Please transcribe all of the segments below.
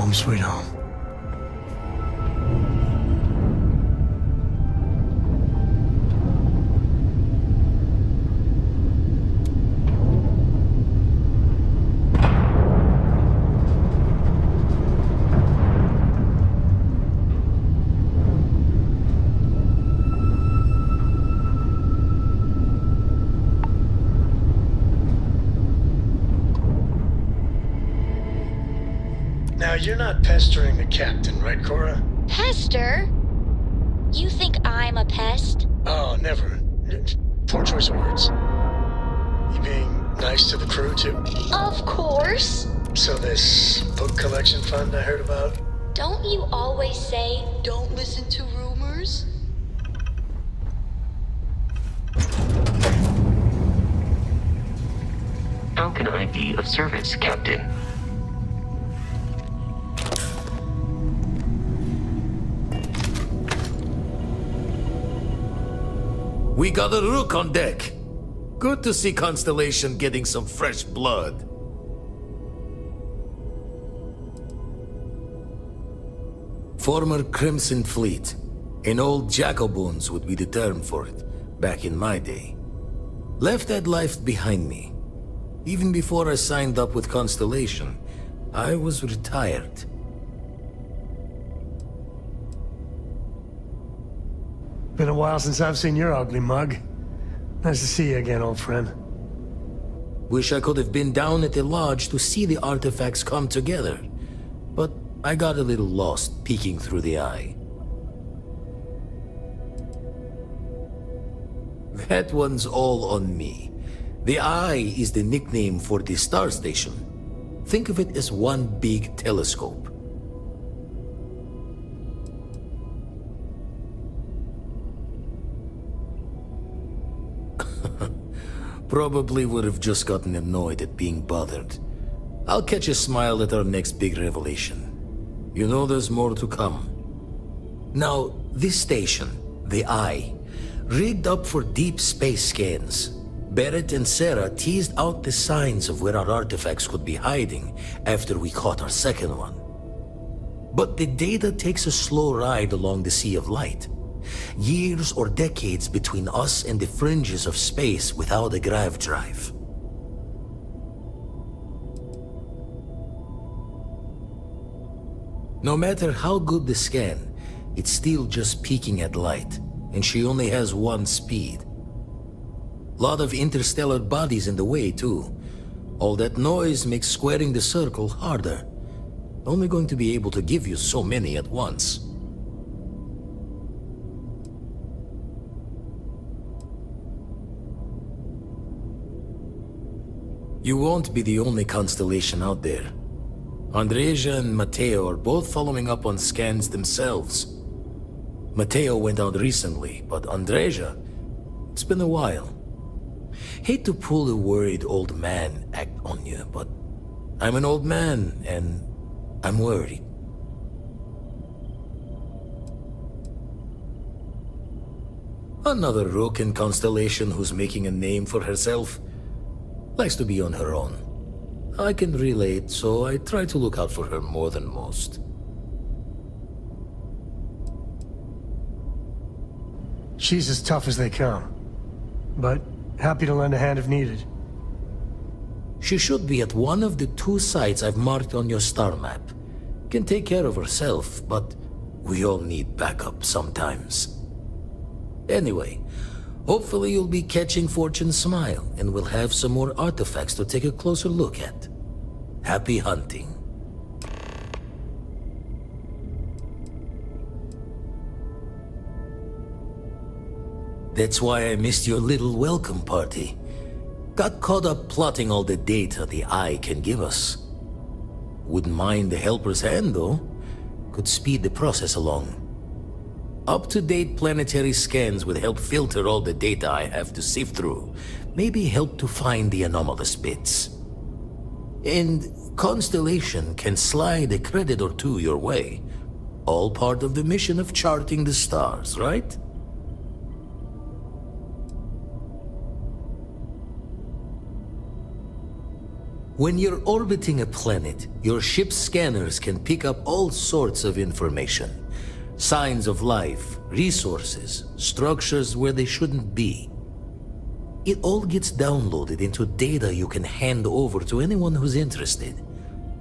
Home sweet home. Now, you're not pestering the captain, right, Cora? Pester? You think I'm a pest? Oh, never. Poor choice of words. You being nice to the crew, too? Of course. So this book collection fund I heard about? Don't you always say, don't listen to rumors? How can I be of service, Captain? We got a rook on deck. Good to see Constellation getting some fresh blood. Former Crimson Fleet. An old Jacoboons would be the term for it, back in my day. Left that life behind me. Even before I signed up with Constellation, I was retired. Been a while since I've seen your ugly mug. Nice to see you again, old friend. Wish I could have been down at the lodge to see the artifacts come together. But I got a little lost peeking through the eye. That one's all on me. The eye is the nickname for the star station. Think of it as one big telescope. Probably would have just gotten annoyed at being bothered. I'll catch a smile at our next big revelation. You know there's more to come. Now, this station, the Eye, rigged up for deep space scans. Barrett and Sarah teased out the signs of where our artifacts could be hiding after we caught our second one. But the data takes a slow ride along the Sea of Light. Years or decades between us and the fringes of space without a grav drive. No matter how good the scan, it's still just peeking at light, and she only has one speed. Lot of interstellar bodies in the way, too. All that noise makes squaring the circle harder. Only going to be able to give you so many at once. You won't be the only constellation out there. Andreja and Matteo are both following up on scans themselves. Matteo went out recently, but Andreja, it's been a while. Hate to pull a worried old man act on you, but I'm an old man and I'm worried. Another rook in Constellation who's making a name for herself. Likes to be on her own. I can relate, so I try to look out for her more than most. She's as tough as they come. But happy to lend a hand if needed. She should be at one of the 2 sites I've marked on your star map. Can take care of herself, but we all need backup sometimes. Anyway, hopefully you'll be catching Fortune's smile, and we'll have some more artifacts to take a closer look at. Happy hunting. That's why I missed your little welcome party. Got caught up plotting all the data the Eye can give us. Wouldn't mind a helper's hand, though. Could speed the process along. Up-to-date planetary scans would help filter all the data I have to sift through. Maybe help to find the anomalous bits. And Constellation can slide a credit or 2 your way. All part of the mission of charting the stars, right? When you're orbiting a planet, your ship's scanners can pick up all sorts of information. Signs of life, resources, structures where they shouldn't be. It all gets downloaded into data you can hand over to anyone who's interested.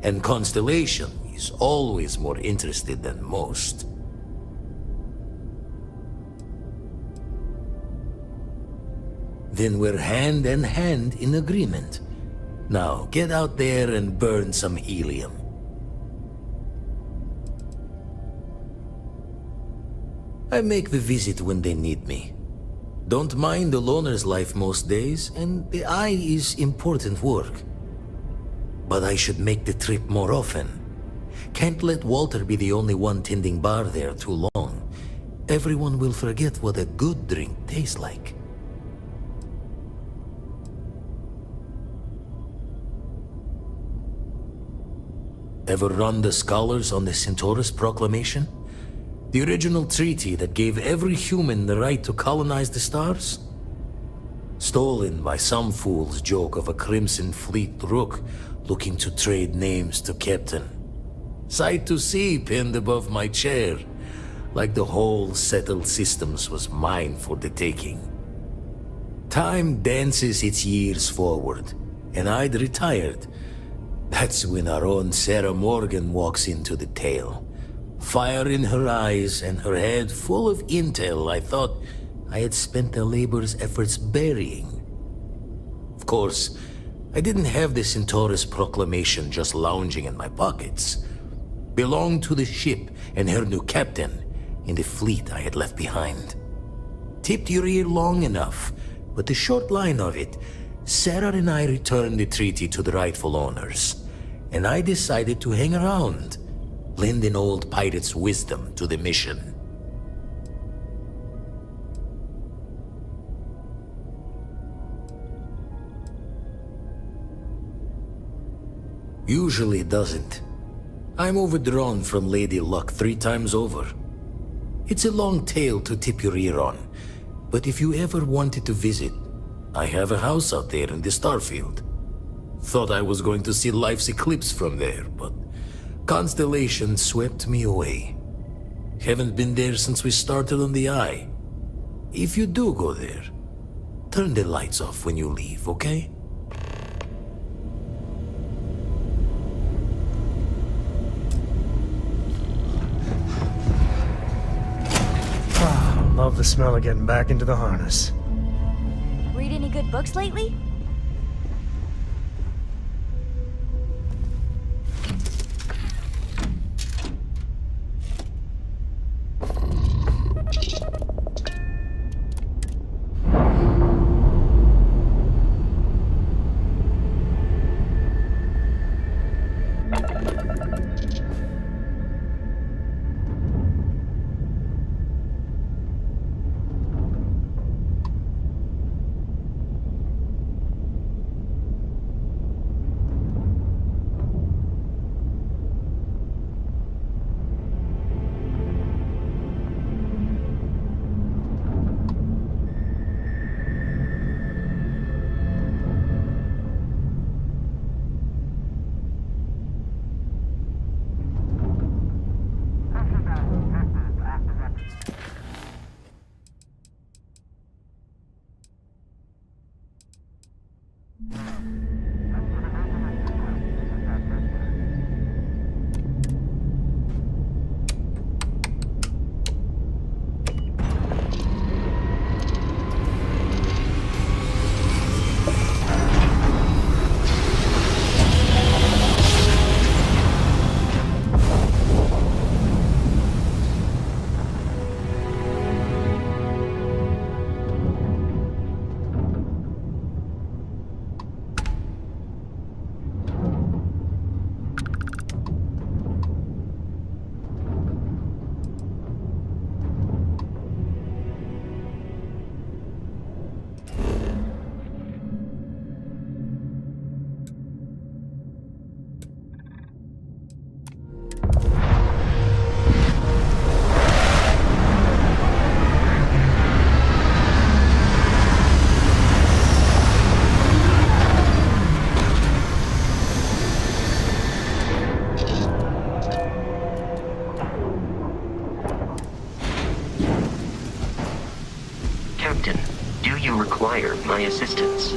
And Constellation is always more interested than most. Then we're hand in hand in agreement. Now, get out there and burn some helium. I make the visit when they need me. Don't mind the loner's life most days, and the eye is important work. But I should make the trip more often. Can't let Walter be the only one tending bar there too long. Everyone will forget what a good drink tastes like. Ever run the scholars on the Centaurus Proclamation? The original treaty that gave every human the right to colonize the stars? Stolen by some fool's joke of a Crimson Fleet rook looking to trade names to Captain. Sight to see pinned above my chair, like the whole settled systems was mine for the taking. Time dances its years forward, and I'd retired. That's when our own Sarah Morgan walks into the tale. Fire in her eyes and her head full of intel I thought I had spent the labor's efforts burying. Of course, I didn't have the Centaurus Proclamation just lounging in my pockets. Belonged to the ship and her new captain in the fleet I had left behind. Tipped your ear long enough, but the short line of it, Sarah and I returned the treaty to the rightful owners, and I decided to hang around, lend an old pirate's wisdom to the mission. Usually it doesn't. I'm overdrawn from Lady Luck 3 times over. It's a long tale to tip your ear on, but if you ever wanted to visit, I have a house out there in the Starfield. Thought I was going to see life's eclipse from there, but Constellation swept me away. Haven't been there since we started on the Eye. If you do go there, turn the lights off when you leave, okay? Love the smell of getting back into the harness. Read any good books lately? my assistance.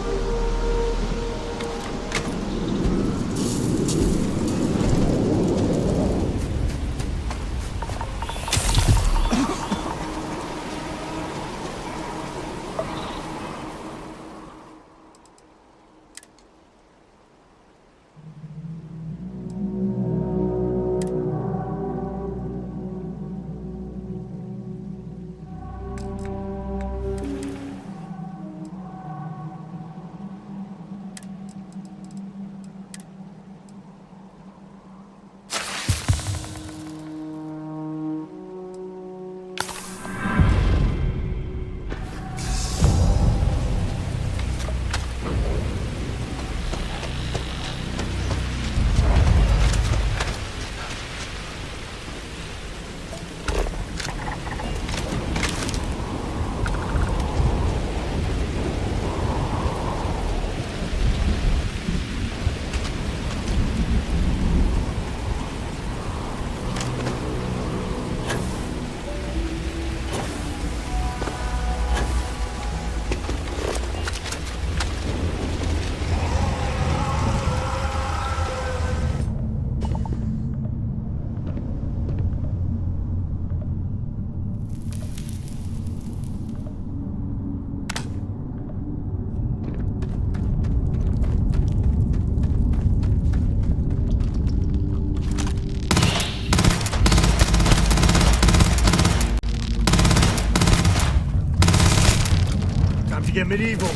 Get medieval.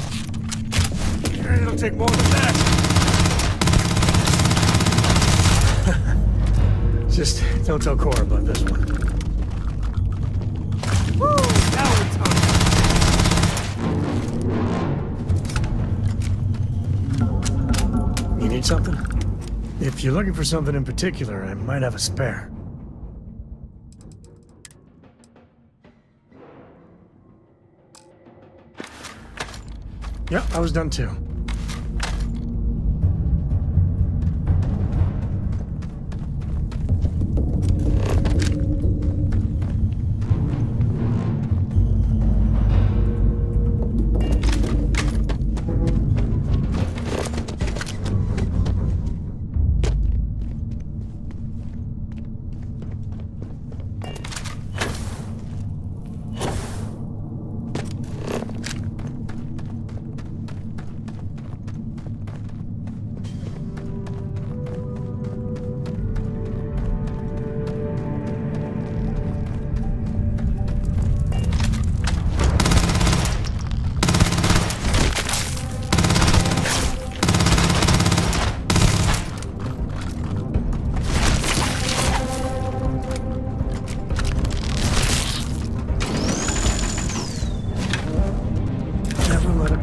It'll take more than that. Just don't tell Cora about this one. Woo! Now we're talking. You need something? If you're looking for something in particular, I might have a spare. Yep, I was done too.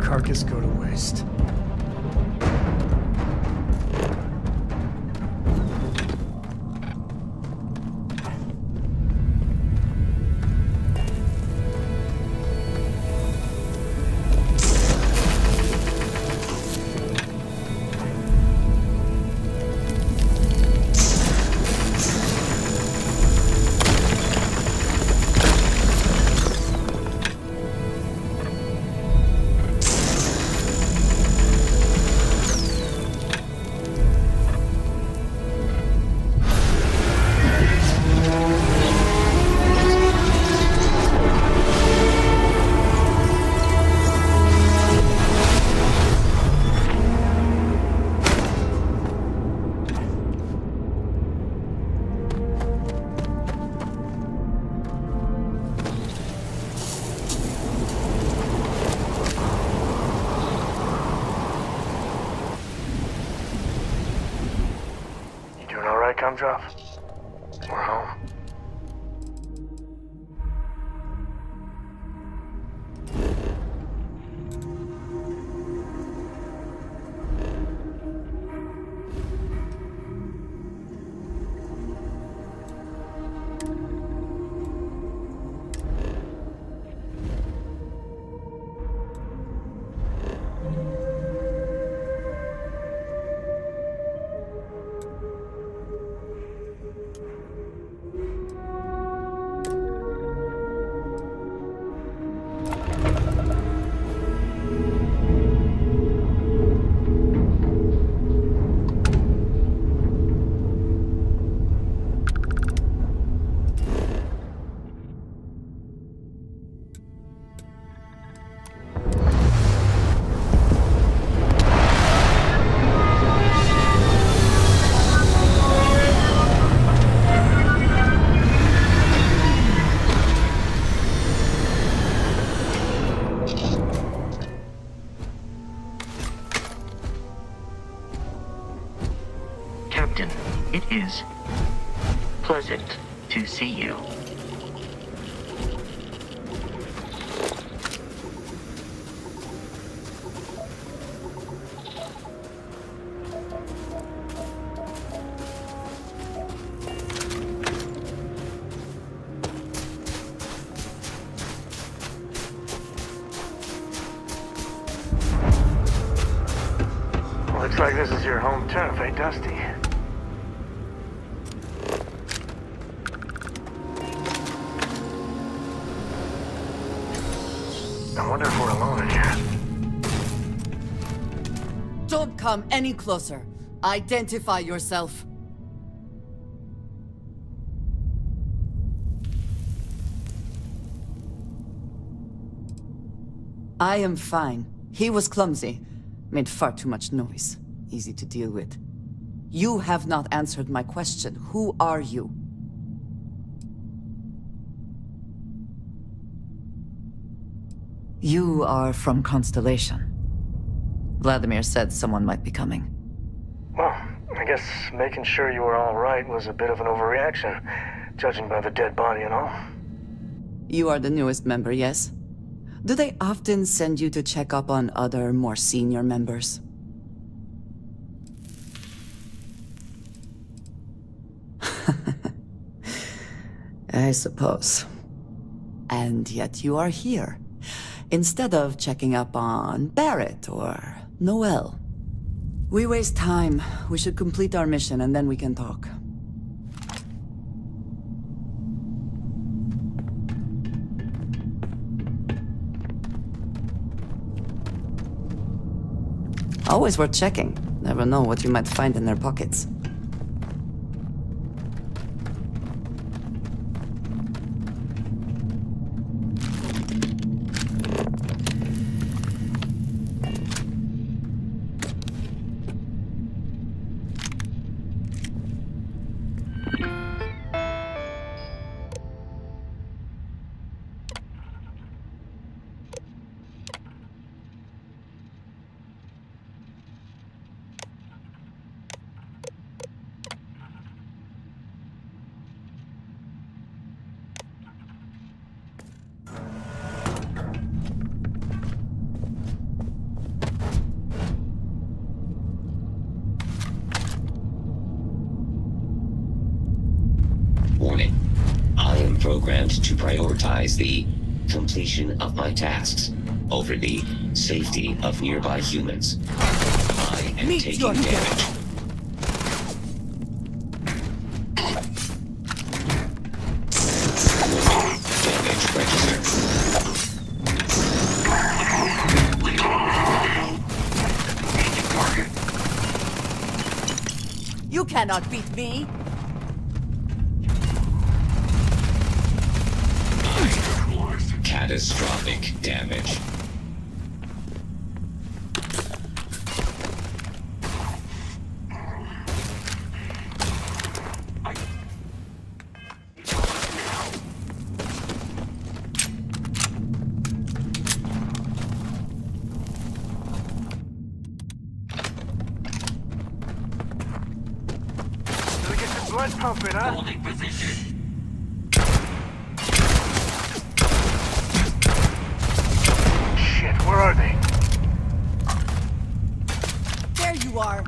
Carcass go to waste. Gumdrop. We're home. Captain. It is pleasant to see you. Looks like this is your home turf, eh, Dusty? I wonder if we're alone in here. Don't come any closer. Identify yourself. I am fine. He was clumsy. Made far too much noise. Easy to deal with. You have not answered my question. Who are you? You are from Constellation. Vladimir said someone might be coming. Well, I guess making sure you were all right was a bit of an overreaction, judging by the dead body and all. You are the newest member, yes? Do they often send you to check up on other, more senior members? I suppose. And yet you are here, instead of checking up on Barrett or Noel. We waste time. We should complete our mission and then we can talk. Always worth checking. Never know what you might find in their pockets. Warning. I am programmed to prioritize the completion of my tasks over the safety of nearby humans. I am taking damage. Damage registered. You cannot beat me! Catastrophic damage. Gotta get the blood pumping, huh? Holding position. Shit, where are they? There you are!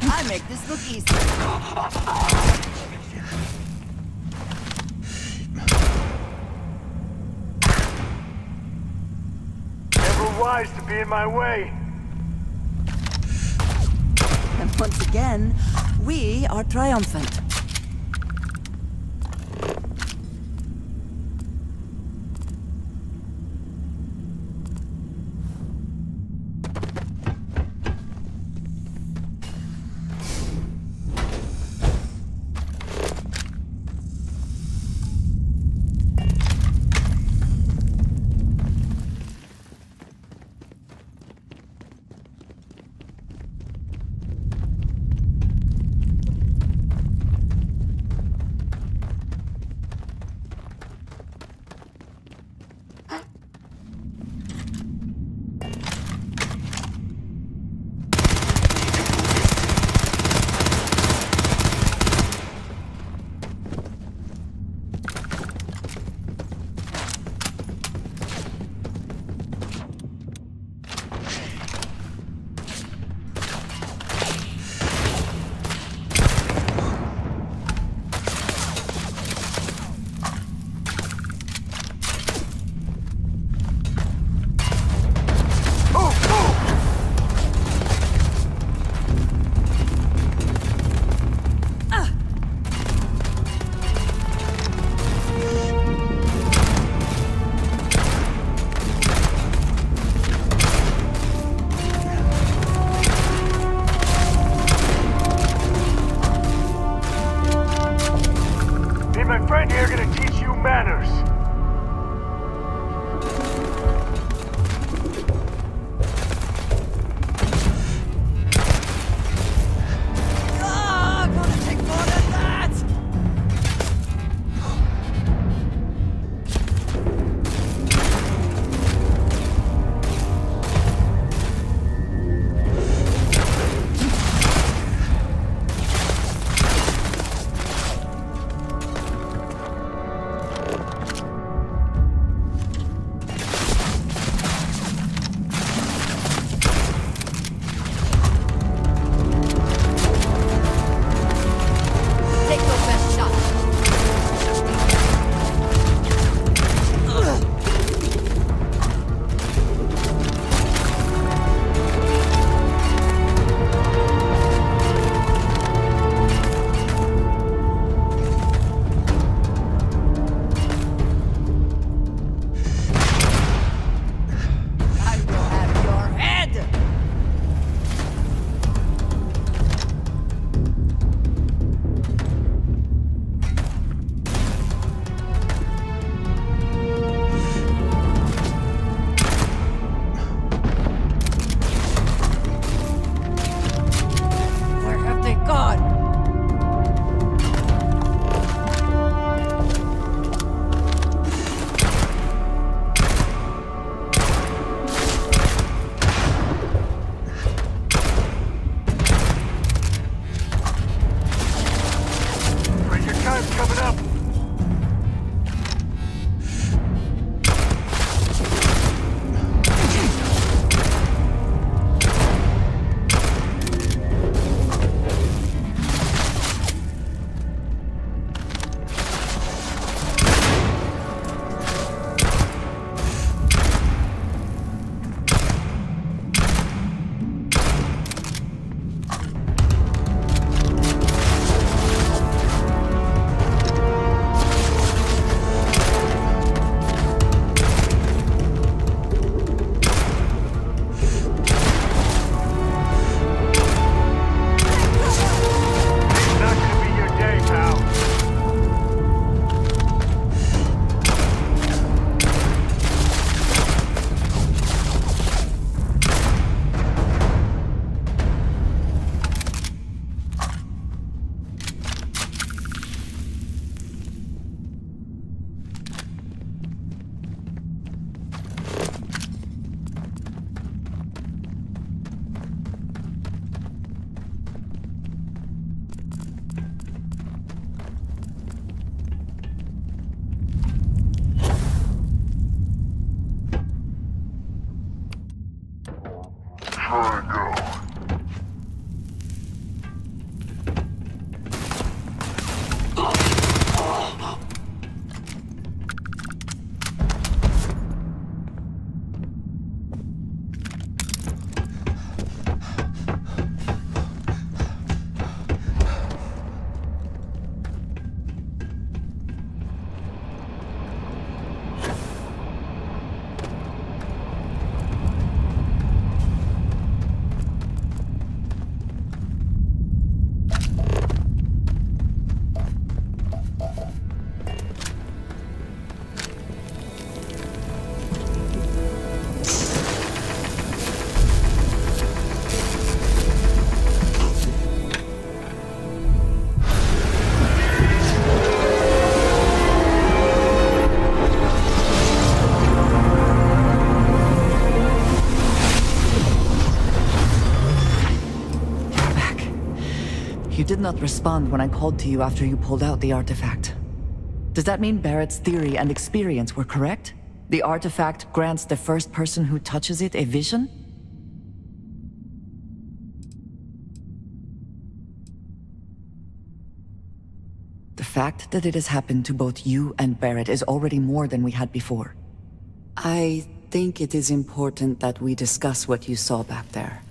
I make this look easy. Never wise to be in my way. And once again, we are triumphant. You did not respond when I called to you after you pulled out the artifact. Does that mean Barrett's theory and experience were correct? The artifact grants the first person who touches it a vision? The fact that it has happened to both you and Barrett is already more than we had before. I think it is important that we discuss what you saw back there.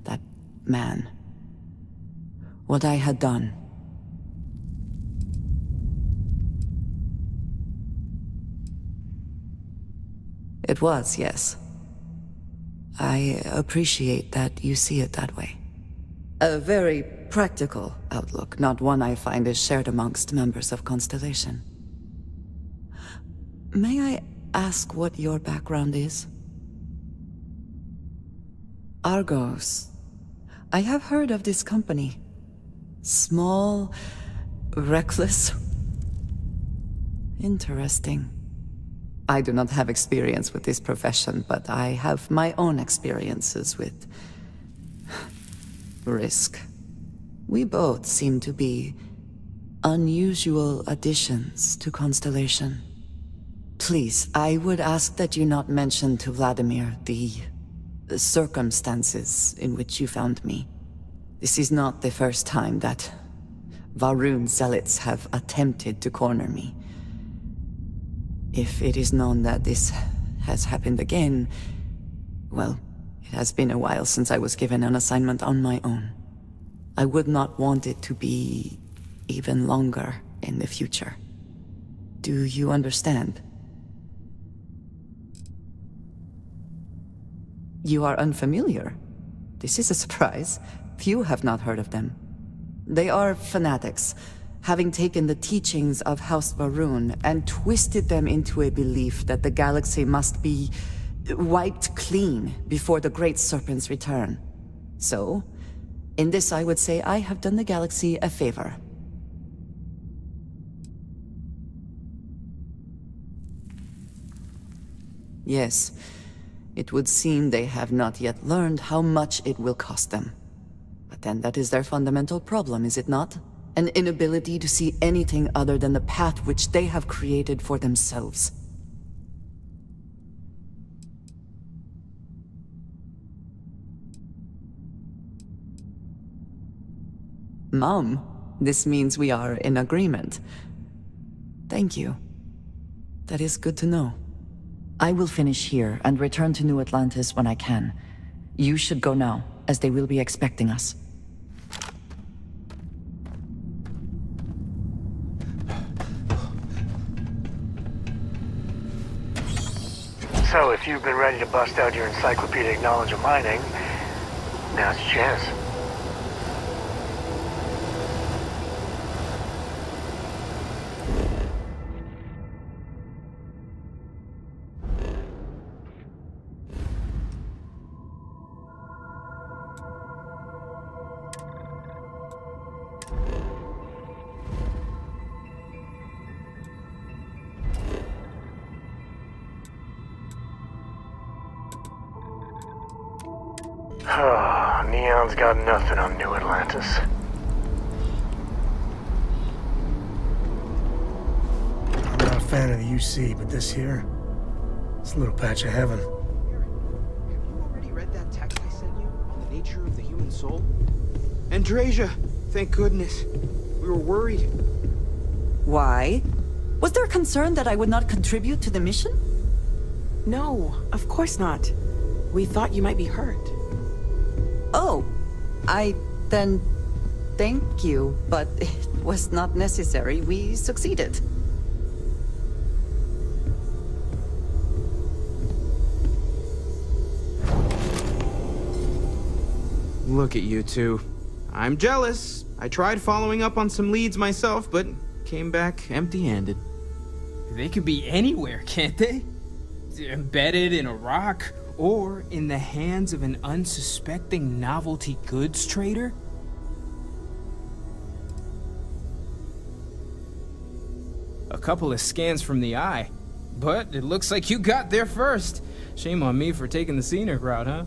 That man. What I had done. It was, yes. I appreciate that you see it that way. A very practical outlook, not one I find is shared amongst members of Constellation. May I ask what your background is? Argos. I have heard of this company. Small, reckless. Interesting. I do not have experience with this profession, but I have my own experiences with risk. We both seem to be unusual additions to Constellation. Please, I would ask that you not mention to Vladimir the circumstances in which you found me. This is not the first time that Va'ruun zealots have attempted to corner me. If it is known that this has happened again, well, it has been a while since I was given an assignment on my own. I would not want it to be even longer in the future. Do you understand? You are unfamiliar. This is a surprise. Few have not heard of them. They are fanatics, having taken the teachings of House Va'ruun and twisted them into a belief that the galaxy must be wiped clean before the Great Serpent's return. So, in this I would say I have done the galaxy a favor. Yes, it would seem they have not yet learned how much it will cost them. But then that is their fundamental problem, is it not? An inability to see anything other than the path which they have created for themselves. Mom, this means we are in agreement. Thank you. That is good to know. I will finish here and return to New Atlantis when I can. You should go now, as they will be expecting us. So, if you've been ready to bust out your encyclopedic knowledge of mining, now's your chance. Neon's got nothing on New Atlantis. I'm not a fan of the UC, but this here, it's a little patch of heaven. Have you already read that text I sent you? nature of the human soul? Andrasia, thank goodness. We were worried. Why? Was there a concern that I would not contribute to the mission? No, of course not. We thought you might be hurt. Oh, then thank you, but it was not necessary. We succeeded. Look at you two. I'm jealous. I tried following up on some leads myself, but came back empty-handed. They could be anywhere, can't they? Embedded in a rock, or in the hands of an unsuspecting novelty goods trader? A couple of scans from the eye, but it looks like you got there first. Shame on me for taking the scenic route, huh?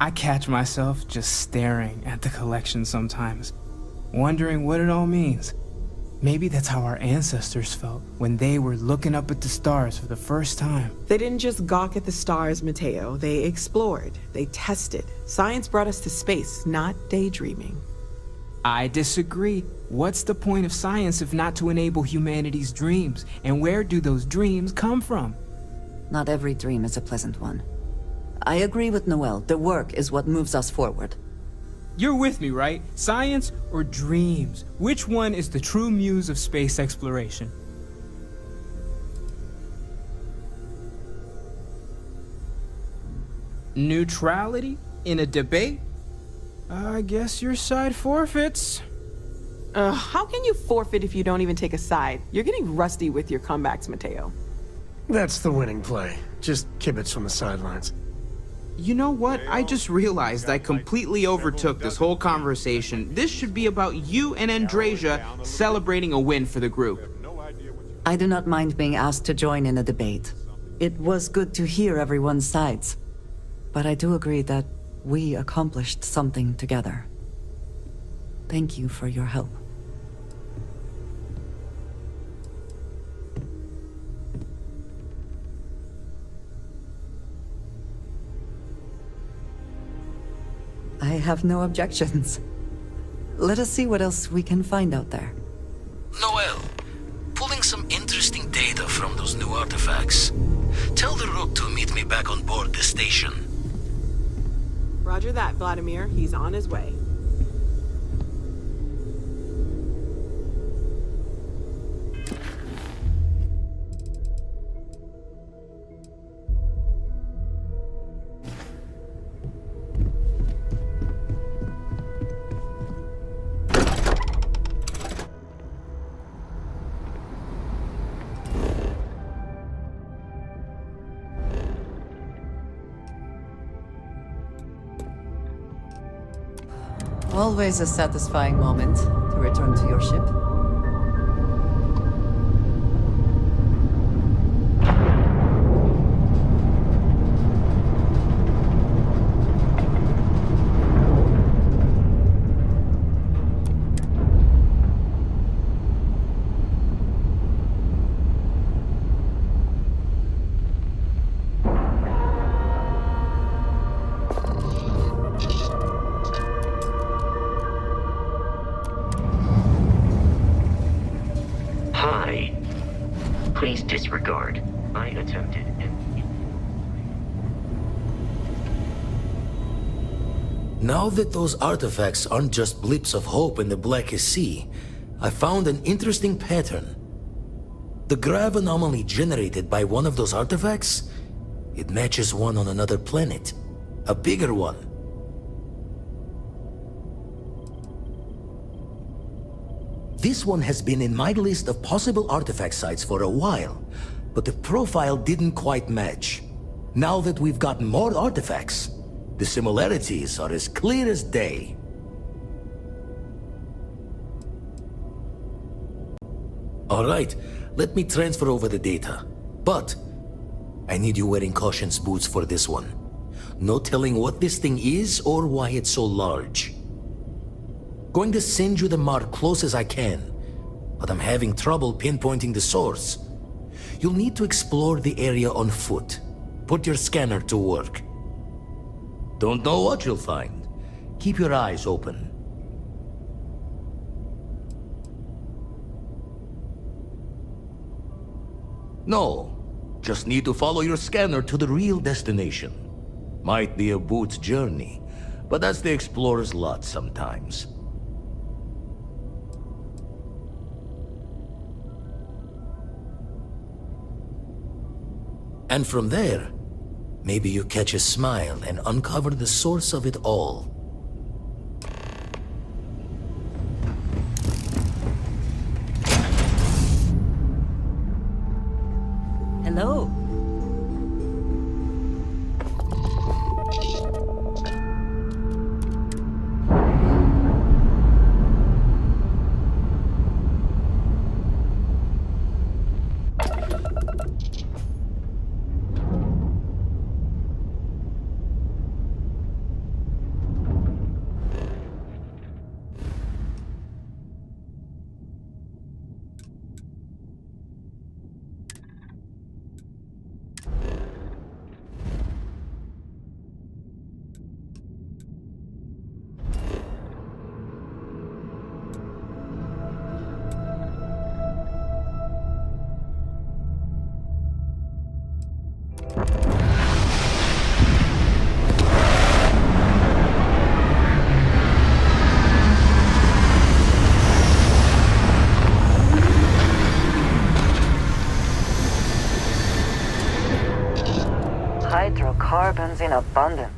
I catch myself just staring at the collection sometimes, wondering what it all means. Maybe that's how our ancestors felt when they were looking up at the stars for the first time. They didn't just gawk at the stars, Mateo. They explored. They tested. Science brought us to space, not daydreaming. I disagree. What's the point of science if not to enable humanity's dreams? And where do those dreams come from? Not every dream is a pleasant one. I agree with Noel. The work is what moves us forward. You're with me, right? Science or dreams? Which one is the true muse of space exploration? Neutrality in a debate? I guess your side forfeits. How can you forfeit if you don't even take a side? You're getting rusty with your comebacks, Mateo. That's the winning play. Just kibitz from the sidelines. You know what? I just realized I completely overtook this whole conversation. This should be about you and Andrasia celebrating a win for the group. I do not mind being asked to join in a debate. It was good to hear everyone's sides. But I do agree that we accomplished something together. Thank you for your help. I have no objections. Let us see what else we can find out there. Noel, pulling some interesting data from those new artifacts. Tell the Rook to meet me back on board the station. Roger that, Vladimir. He's on his way. Always a satisfying moment to return to your ship. Please disregard. I attempted Now that those artifacts aren't just blips of hope in the blackest sea, I found an interesting pattern. The grav anomaly generated by one of those artifacts, it matches one on another planet. A bigger one. This one has been in my list of possible artifact sites for a while, but the profile didn't quite match. Now that we've gotten more artifacts, the similarities are as clear as day. All right, let me transfer over the data. But I need you wearing caution's boots for this one. No telling what this thing is or why it's so large. Going to send you the mark close as I can, but I'm having trouble pinpointing the source. you'll need to explore the area on foot. Put your scanner to work. Don't know what you'll find. Keep your eyes open. No, just need to follow your scanner to the real destination. Might be a boot's journey, but that's the explorer's lot sometimes. And from there, maybe you catch a smile and uncover the source of it all. Hello. Hydrocarbons in abundance.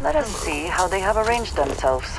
Let us see how they have arranged themselves.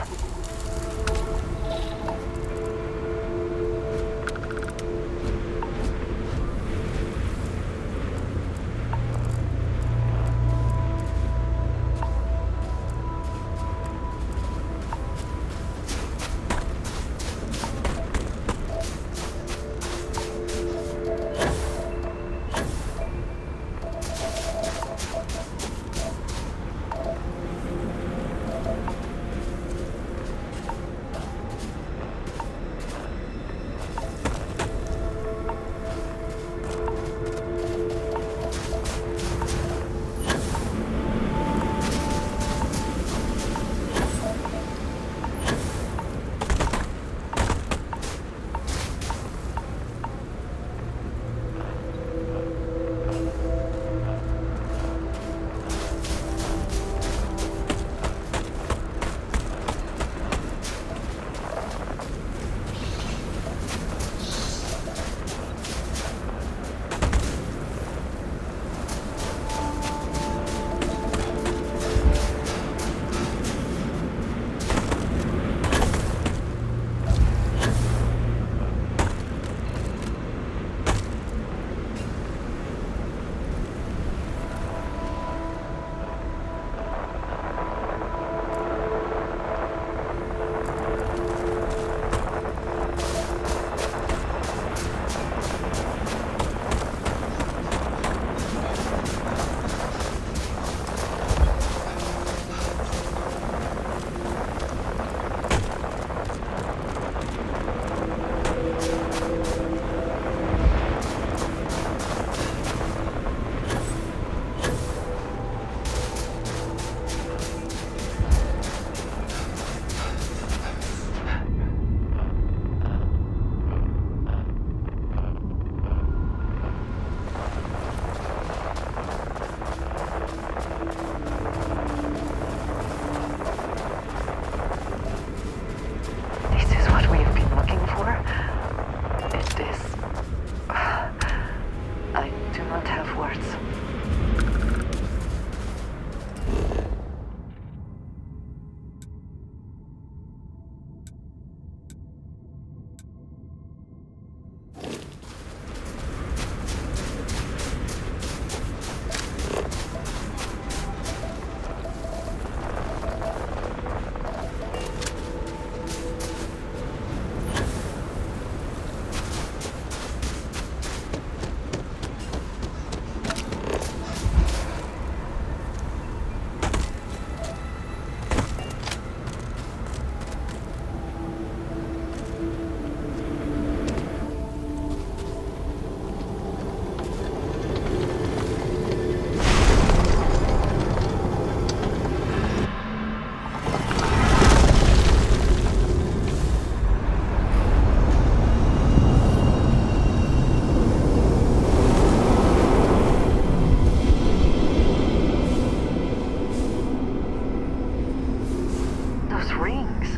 those rings?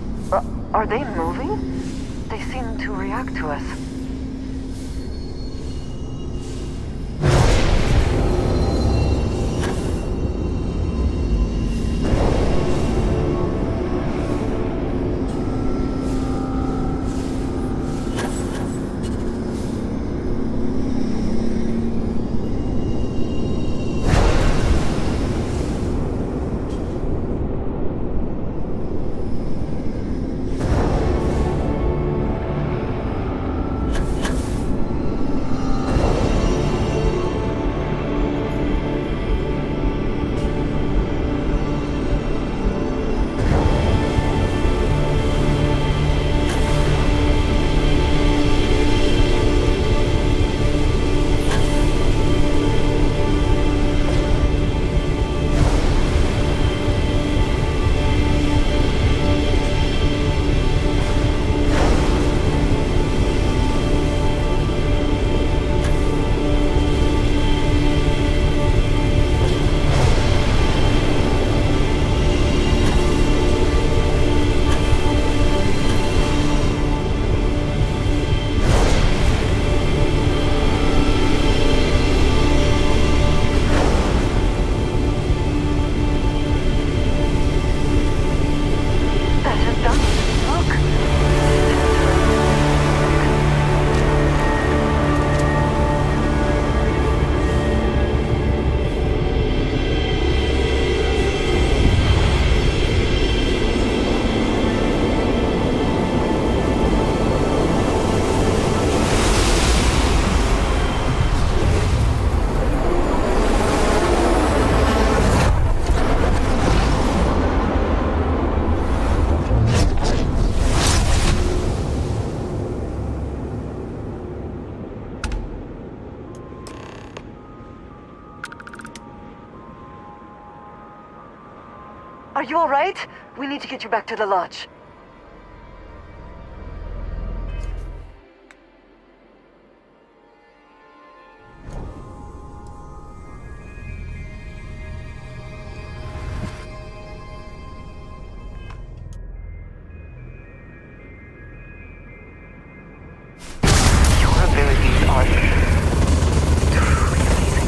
Are they moving? They seem to react to us. Are you all right? We need to get you back to the lodge. Your abilities are truly amazing.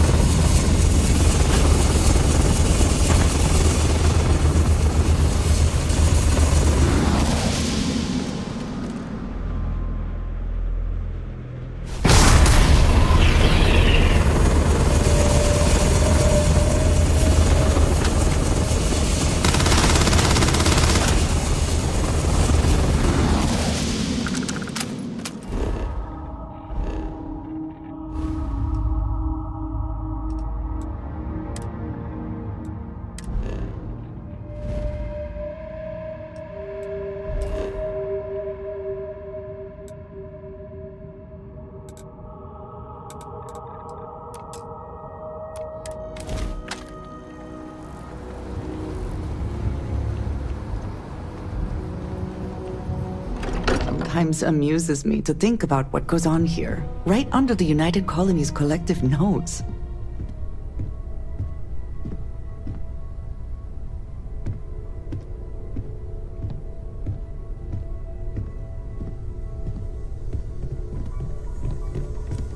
Sometimes amuses me to think about what goes on here, right under the United Colony's collective nose.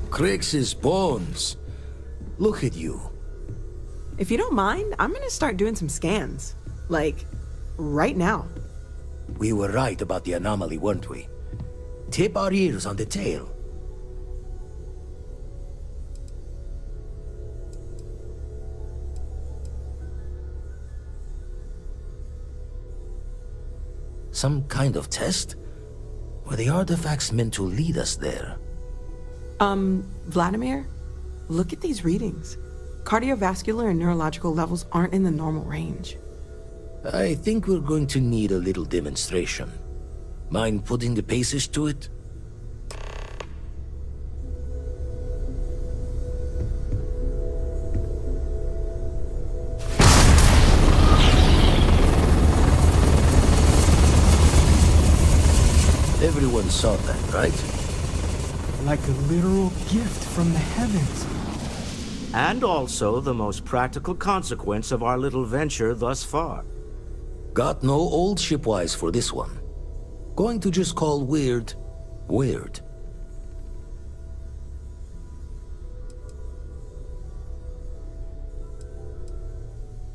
Crix's bones. Look at you. If you don't mind, I'm gonna start doing some scans. Like, right now. We were right about the anomaly, weren't we? Tip our ears on the tail. Some kind of test? Were the artifacts meant to lead us there? Vladimir, look at these readings. Cardiovascular and neurological levels aren't in the normal range. I think we're going to need a little demonstration. Mind putting the paces to it? Everyone saw that, right? Like a literal gift from the heavens. And also the most practical consequence of our little venture thus far. Got no old shipwise for this one. Going to just call weird, weird.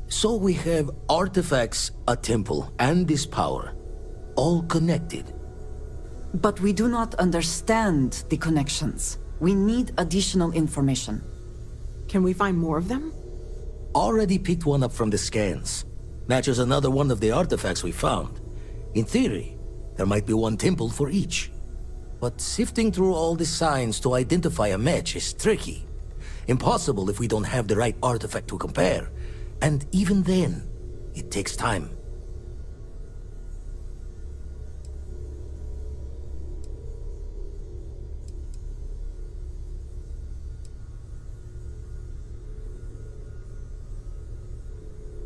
So we have artifacts, a temple, and this power, all connected. But we do not understand the connections. We need additional information. Can we find more of them? Already picked one up from the scans. Matches another one of the artifacts we found. In theory, there might be one temple for each. But sifting through all the signs to identify a match is tricky. Impossible if we don't have the right artifact to compare. And even then, it takes time.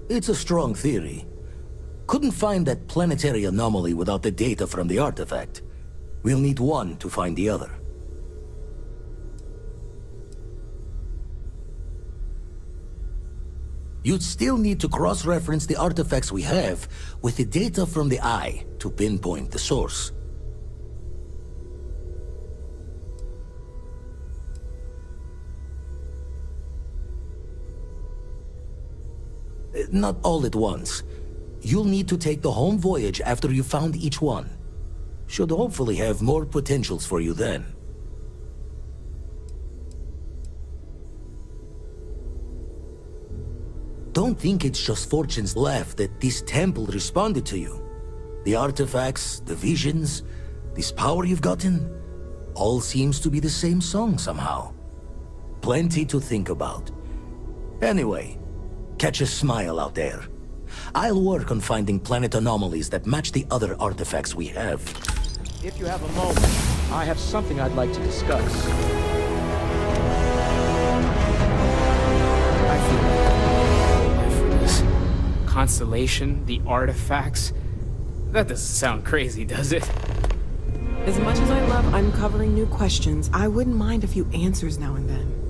It's a strong theory. Couldn't find that planetary anomaly without the data from the artifact. We'll need one to find the other. You'd still need to cross-reference the artifacts we have with the data from the eye to pinpoint the source. Not all at once. You'll need to take the home voyage after you found each one. Should hopefully have more potentials for you then. Don't think it's just Fortune's laugh that this temple responded to you. The artifacts, the visions, this power you've gotten, all seems to be the same song somehow. Plenty to think about. Anyway, catch a smile out there. I'll work on finding planet anomalies that match the other artifacts we have. If you have a moment, I have something I'd like to discuss. I feel like for this. Constellation, the artifacts. That doesn't sound crazy, does it? As much as I love uncovering new questions, I wouldn't mind a few answers now and then.